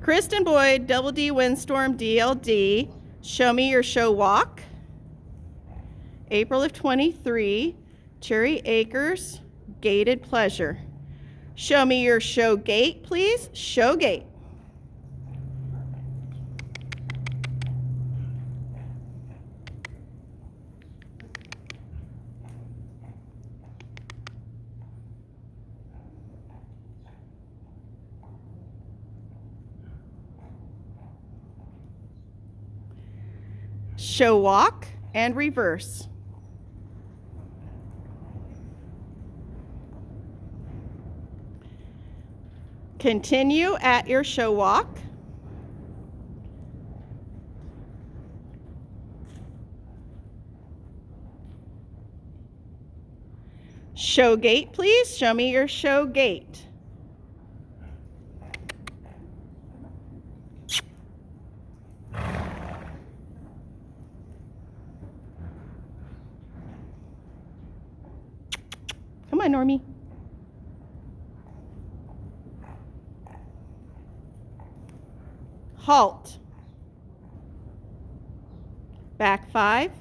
Kristen Boyd, double D, windstorm, DLD. Show me your show walk. April of 23, Cherry Acres, gated pleasure. Show me your show gate, please. Show gate. Show walk and reverse. Continue at your show walk. Show gate, please. Show me your show gate. Come on, Normie. Halt. Back 5.